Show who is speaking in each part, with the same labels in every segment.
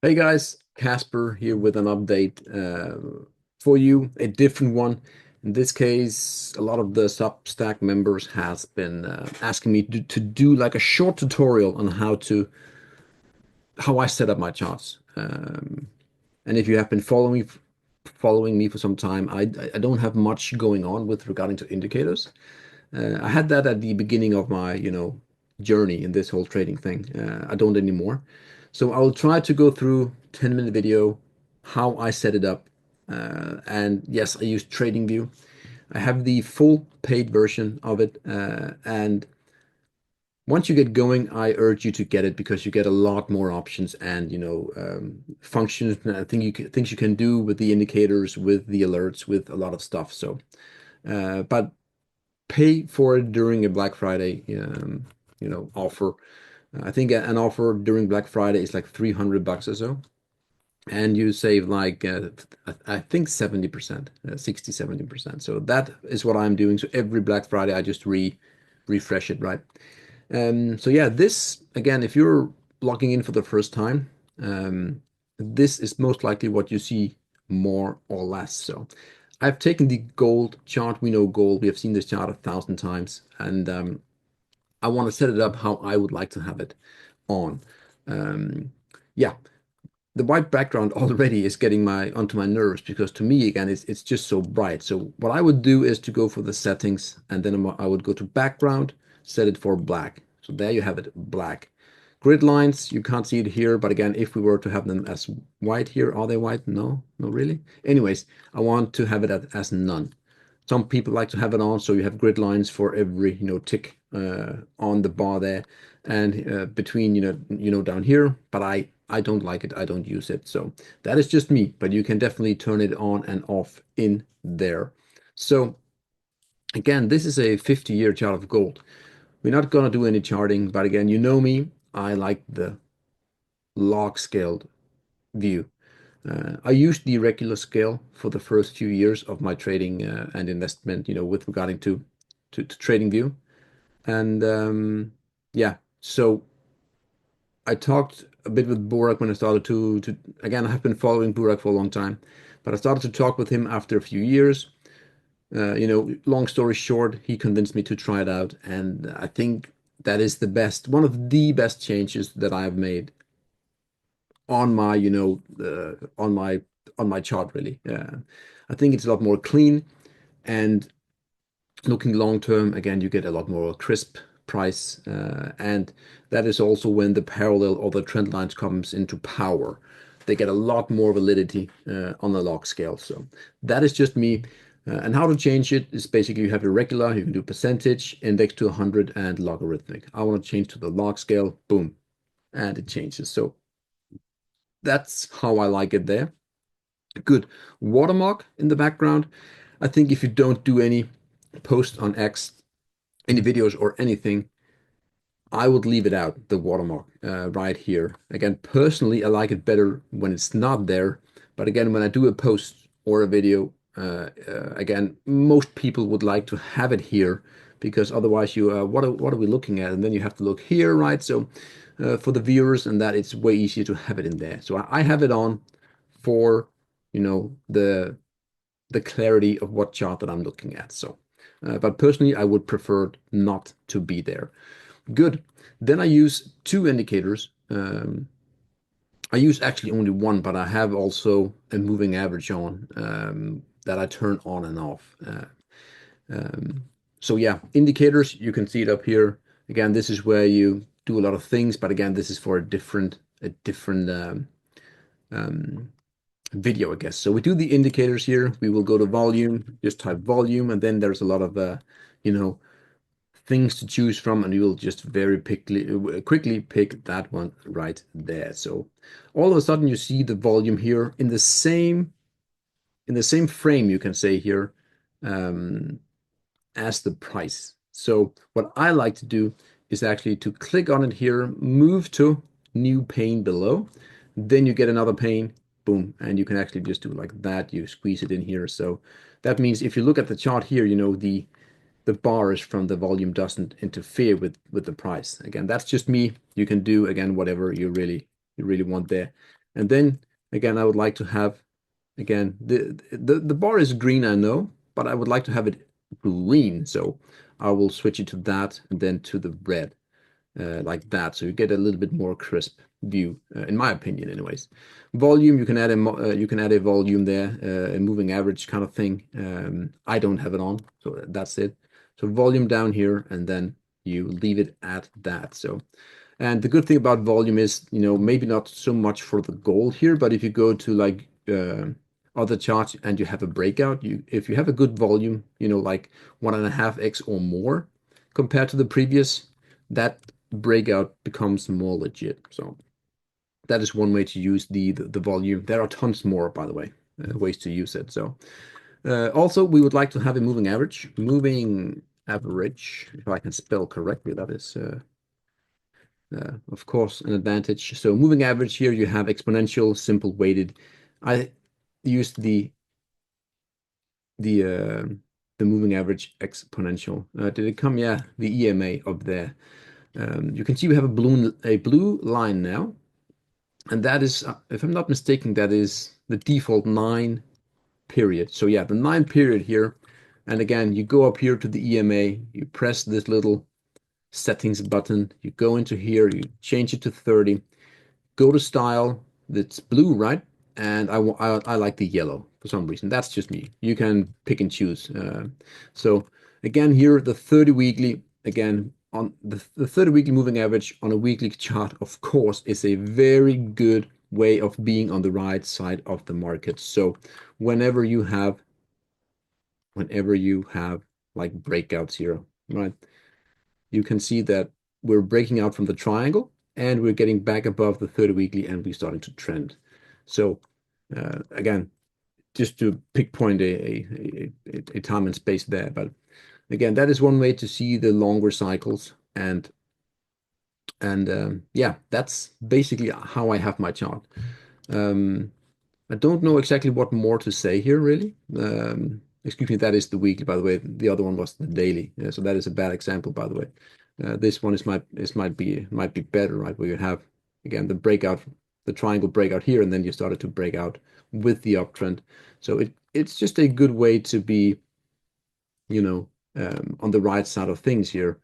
Speaker 1: Hey guys, Casper here with an update for you, a different one. In this case, a lot of the Substack members has been asking me to do like a short tutorial on how I set up my charts. And if you have been following me for some time, I don't have much going on with regarding to indicators. I had that at the beginning of my, journey in this whole trading thing. I don't anymore. So I'll try to go through 10-minute video, how I set it up. And yes, I use TradingView. I have the full paid version of it. And once you get going, I urge you to get it because you get a lot more options and, functions, things you can do with the indicators, with the alerts, with a lot of stuff. So, but pay for it during a Black Friday, offer. I think an offer during Black Friday is like $300 or so, and you save like I think 70%, 60, 70%. So that is what I'm doing. So every Black Friday, I just refresh it, right? So yeah, this again, if you're logging in for the first time, this is most likely what you see more or less. So I've taken the gold chart. We know gold. We have seen this chart 1,000 times, and I want to set it up how I would like to have it on. Yeah, the white background already is getting my onto my nerves because to me again it's just so bright. So what I would do is to go for the settings and then I would go to background, set it for black. So there you have it, black. Grid lines, you can't see it here, but again, if we were to have them as white here, are they white? No, no, really. Anyways, I want to have it as none. Some people like to have it on, so you have grid lines for every tick on the bar there, and between down here. But I don't like it. I don't use it. So that is just me. But you can definitely turn it on and off in there. So again, this is a 50-year chart of gold. We're not gonna do any charting, but again, you know me. I like the log scaled view. I used the regular scale for the first few years of my trading and investment, with regarding to TradingView. And yeah, so I talked a bit with Burak when I started to again, I have been following Burak for a long time, but I started to talk with him after a few years. Long story short, he convinced me to try it out, and I think that is one of the best changes that I've made on my, on my chart really. I think it's a lot more clean and looking long term, again, you get a lot more crisp price, and that is also when the parallel or the trend lines comes into power. They get a lot more validity on the log scale. So that is just me. And how to change it is basically you have your regular, you can do percentage, index to 100, and logarithmic. I want to change to the log scale, boom, and it changes. So that's how I like it there. Good watermark in the background. I think if you don't do any post on X, any videos or anything, I would leave it out, the watermark right here. Again, personally, I like it better when it's not there. But again, when I do a post or a video, again, most people would like to have it here because otherwise what are we looking at? And then you have to look here, right? So for the viewers and that, it's way easier to have it in there. So I have it on for, the clarity of what chart that I'm looking at. So, but personally, I would prefer not to be there. Good. Then I use two indicators. I use actually only one, but I have also a moving average on that I turn on and off. Um, so yeah, indicators, you can see it up here. Again, this is where you do a lot of things, but again, this is for a different video, I guess. So we do the indicators here. We will go to volume, just type volume, and then there's a lot of you know, things to choose from, and you will just very quickly pick that one right there. So all of a sudden you see the volume here in the same frame, you can say here, um, as the price. So what I like to do is actually to click on it here, move to new pane below, then you get another pane, boom, and you can actually just do it like that. You squeeze it in here. So that means if you look at the chart here, the bars from the volume doesn't interfere with the price. Again, that's just me. You can do again whatever you really want there. And then again, I would like to have, again, the bar is green, I know, but I would like to have it green. So I will switch it to that and then to the red, like that. So you get a little bit more crisp view, in my opinion, anyways. Volume, you can add a volume there, a moving average kind of thing. I don't have it on, so that's it. So volume down here, and then you leave it at that. So, and the good thing about volume is, maybe not so much for the gold here, but if you go to like other charts and you have a breakout, if you have a good volume, like 1.5x or more compared to the previous, that breakout becomes more legit. So that is one way to use the volume. There are tons more, by the way, ways to use it. So also, we would like to have a moving average. Moving average, if I can spell correctly, that is of course an advantage. So moving average here, you have exponential, simple, weighted. I used the uh, the moving average exponential. Did it come? Yeah, the EMA up there. You can see we have a blue line now, and that is, if I'm not mistaken, that is the default 9 period. So yeah, the 9 period here, and again, you go up here to the EMA, you press this little settings button, you go into here, you change it to 30, go to style, that's blue, right? And I like the yellow for some reason. That's just me. You can pick and choose. So again, here the 30 weekly, again, on the 30 weekly moving average on a weekly chart, of course, is a very good way of being on the right side of the market. So whenever you have like breakouts here, right? You can see that we're breaking out from the triangle and we're getting back above the 30 weekly and we're starting to trend. So again, just to pinpoint a time and space there. But again, that is one way to see the longer cycles. And yeah, that's basically how I have my chart. Um, I don't know exactly what more to say here, really. Excuse me, that is the weekly, by the way. The other one was the daily. So that is a bad example, by the way. This one might be better, right? Where you have again the triangle breakout here, and then you started to break out with the uptrend. So it's just a good way to be, on the right side of things here.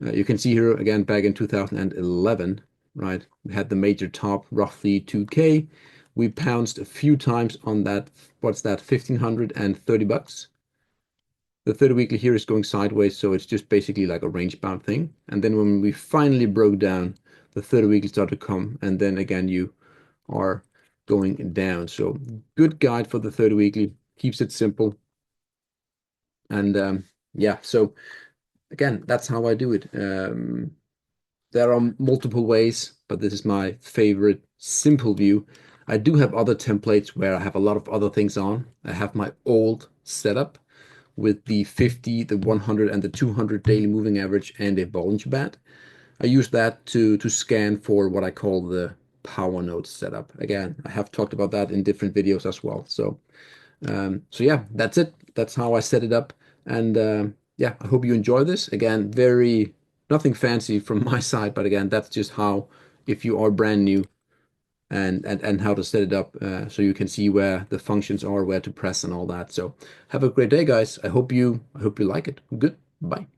Speaker 1: You can see here again back in 2011, right? We had the major top, roughly 2K. We pounced a few times on that. What's that? $1,530. The 30 weekly here is going sideways, so it's just basically like a range bound thing. And then when we finally broke down, the 30 weekly started to come, and then again you are going down. So good guide for the 30 weekly, keeps it simple. And yeah, so again, that's how I do it. There are multiple ways, but this is my favorite simple view. I do have other templates where I have a lot of other things on. I have my old setup with the 50, the 100, and the 200 daily moving average and a Bollinger Band. I use that to scan for what I call the power node setup. Again, I have talked about that in different videos as well. So yeah, that's it. That's how I set it up. And yeah, I hope you enjoy this. Again, nothing fancy from my side, but again, that's just how, if you are brand new, and how to set it up, so you can see where the functions are, where to press and all that. So have a great day, guys. I hope you like it. Good. Bye.